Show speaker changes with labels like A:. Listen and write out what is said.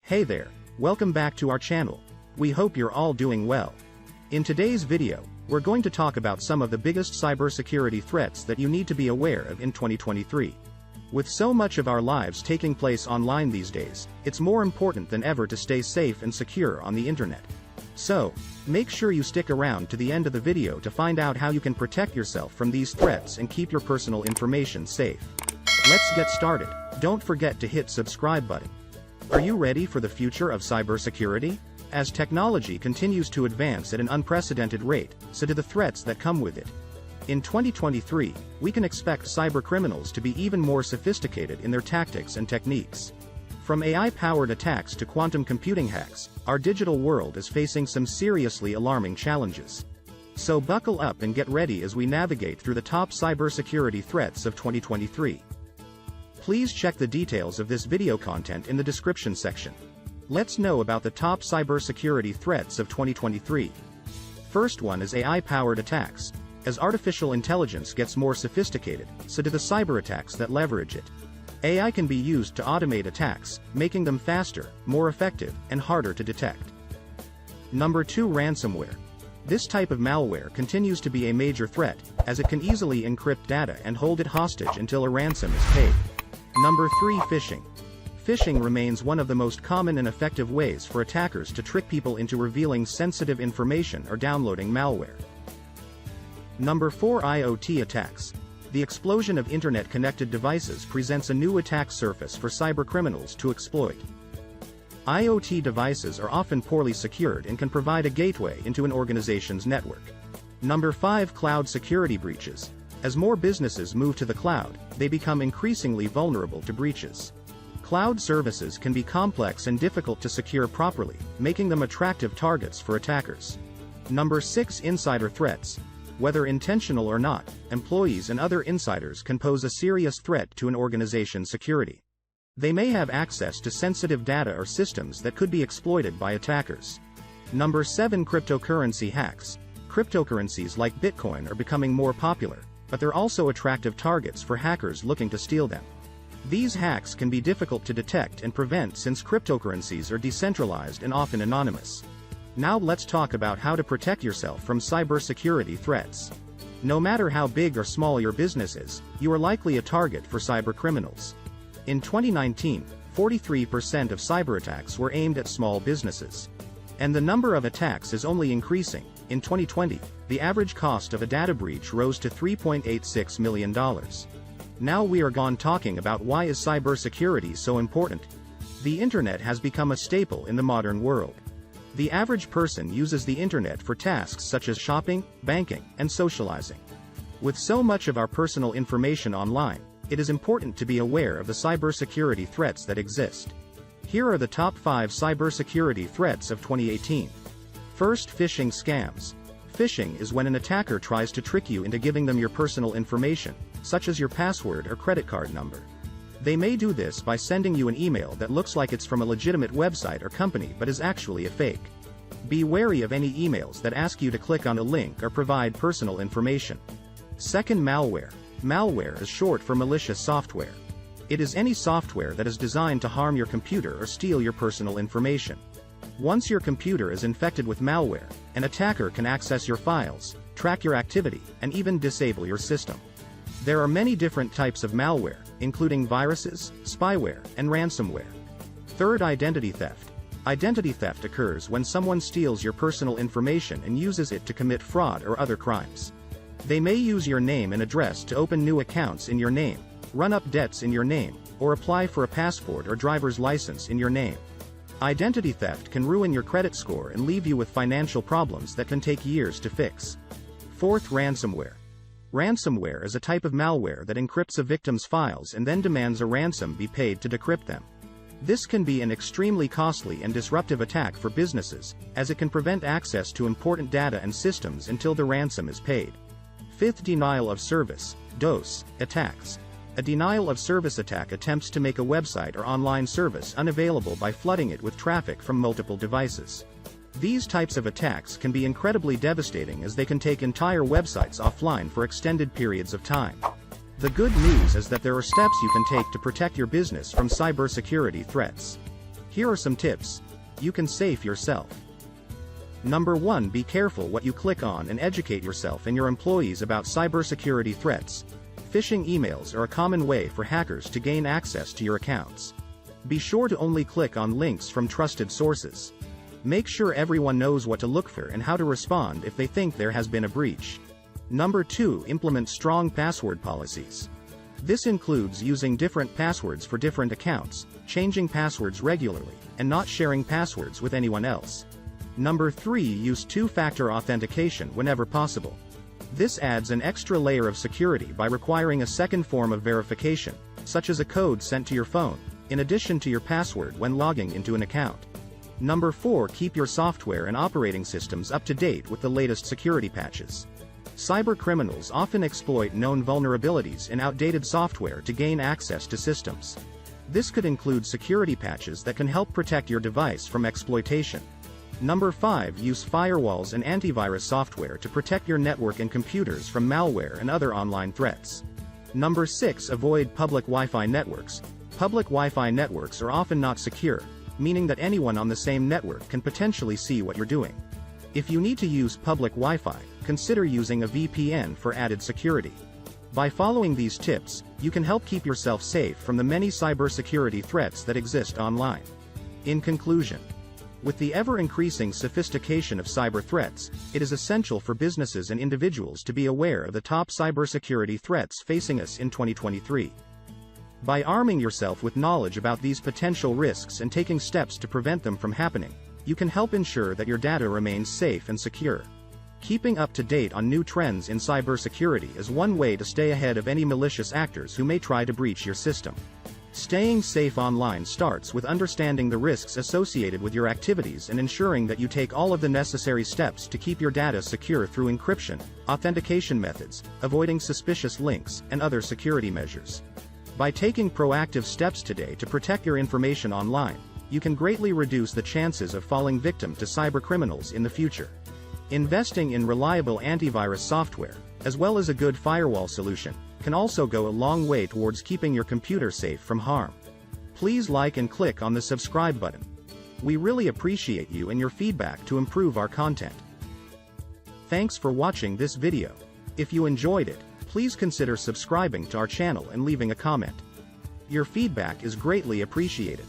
A: Hey there, welcome back to our channel. We hope you're all doing well. In today's video, we're going to talk about some of the biggest cybersecurity threats that you need to be aware of in 2023. With so much of our lives taking place online these days, it's more important than ever to stay safe and secure on the internet. So, make sure you stick around to the end of the video to find out how you can protect yourself from these threats and keep your personal information safe. Let's get started. Don't forget to hit subscribe button. Are you ready for the future of cybersecurity? As technology continues to advance at an unprecedented rate, so do the threats that come with it. In 2023, we can expect cybercriminals to be even more sophisticated in their tactics and techniques. From AI-powered attacks to quantum computing hacks, our digital world is facing some seriously alarming challenges. So buckle up and get ready as we navigate through the top cybersecurity threats of 2023. Please check the details of this video content in the description section. Let's know about the top cybersecurity threats of 2023. First one is AI-powered attacks. As artificial intelligence gets more sophisticated, so do the cyber attacks that leverage it. AI can be used to automate attacks, making them faster, more effective, and harder to detect. Number 2, ransomware. This type of malware continues to be a major threat, as it can easily encrypt data and hold it hostage until a ransom is paid. Number 3, phishing. Phishing remains one of the most common and effective ways for attackers to trick people into revealing sensitive information or downloading malware. Number 4, IoT attacks. The explosion of internet-connected devices presents a new attack surface for cybercriminals to exploit. IoT devices are often poorly secured and can provide a gateway into an organization's network. Number 5, cloud security breaches. As more businesses move to the cloud, they become increasingly vulnerable to breaches. Cloud services can be complex and difficult to secure properly, making them attractive targets for attackers. Number 6, insider threats. Whether intentional or not, employees and other insiders can pose a serious threat to an organization's security. They may have access to sensitive data or systems that could be exploited by attackers. Number 7, cryptocurrency hacks. Cryptocurrencies like Bitcoin are becoming more popular, but they're also attractive targets for hackers looking to steal them. These hacks can be difficult to detect and prevent since cryptocurrencies are decentralized and often anonymous. Now let's talk about how to protect yourself from cybersecurity threats. No matter how big or small your business is, you are likely a target for cybercriminals. In 2019, 43% of cyberattacks were aimed at small businesses. And the number of attacks is only increasing. In 2020, the average cost of a data breach rose to $3.86 million. Now we are gone talking about why is cybersecurity so important. The internet has become a staple in the modern world. The average person uses the internet for tasks such as shopping, banking, and socializing. With so much of our personal information online, it is important to be aware of the cybersecurity threats that exist. Here are the top 5 cybersecurity threats of 2018. First, phishing scams. Phishing is when an attacker tries to trick you into giving them your personal information, such as your password or credit card number. They may do this by sending you an email that looks like it's from a legitimate website or company but is actually a fake. Be wary of any emails that ask you to click on a link or provide personal information. Second, malware. Malware is short for malicious software. It is any software that is designed to harm your computer or steal your personal information. Once your computer is infected with malware, an attacker can access your files, track your activity, and even disable your system. There are many different types of malware, including viruses, spyware, and ransomware. Third, identity theft. Identity theft occurs when someone steals your personal information and uses it to commit fraud or other crimes. They may use your name and address to open new accounts in your name, run up debts in your name, or apply for a passport or driver's license in your name. Identity theft can ruin your credit score and leave you with financial problems that can take years to fix. Fourth, ransomware. Ransomware is a type of malware that encrypts a victim's files and then demands a ransom be paid to decrypt them. This can be an extremely costly and disruptive attack for businesses, as it can prevent access to important data and systems until the ransom is paid. Fifth, denial of service, DOS, attacks. A denial of service attack attempts to make a website or online service unavailable by flooding it with traffic from multiple devices. These types of attacks can be incredibly devastating as they can take entire websites offline for extended periods of time. The good news is that there are steps you can take to protect your business from cybersecurity threats. Here are some tips you can save yourself. Number 1. Be careful what you click on and educate yourself and your employees about cybersecurity threats. Phishing emails are a common way for hackers to gain access to your accounts. Be sure to only click on links from trusted sources. Make sure everyone knows what to look for and how to respond if they think there has been a breach. Number 2. Implement strong password policies. This includes using different passwords for different accounts, changing passwords regularly, and not sharing passwords with anyone else. Number 3. Use two-factor authentication whenever possible. This adds an extra layer of security by requiring a second form of verification, such as a code sent to your phone, in addition to your password when logging into an account. Number 4. Keep your software and operating systems up to date with the latest security patches. Cybercriminals often exploit known vulnerabilities in outdated software to gain access to systems. This could include security patches that can help protect your device from exploitation. Number 5. Use firewalls and antivirus software to protect your network and computers from malware and other online threats. Number 6. Avoid public Wi-Fi networks. Public Wi-Fi networks are often not secure, meaning that anyone on the same network can potentially see what you're doing. If you need to use public Wi-Fi, consider using a VPN for added security. By following these tips, you can help keep yourself safe from the many cybersecurity threats that exist online. In conclusion, with the ever-increasing sophistication of cyber threats, it is essential for businesses and individuals to be aware of the top cybersecurity threats facing us in 2023. By arming yourself with knowledge about these potential risks and taking steps to prevent them from happening, you can help ensure that your data remains safe and secure. Keeping up to date on new trends in cybersecurity is one way to stay ahead of any malicious actors who may try to breach your system. Staying safe online starts with understanding the risks associated with your activities and ensuring that you take all of the necessary steps to keep your data secure through encryption, authentication methods, avoiding suspicious links, and other security measures. By taking proactive steps today to protect your information online, you can greatly reduce the chances of falling victim to cybercriminals in the future. Investing in reliable antivirus software, as well as a good firewall solution, can also go a long way towards keeping your computer safe from harm. Please like and click on the subscribe button. We really appreciate you and your feedback to improve our content. Thanks for watching this video. If you enjoyed it, please consider subscribing to our channel and leaving a comment. Your feedback is greatly appreciated.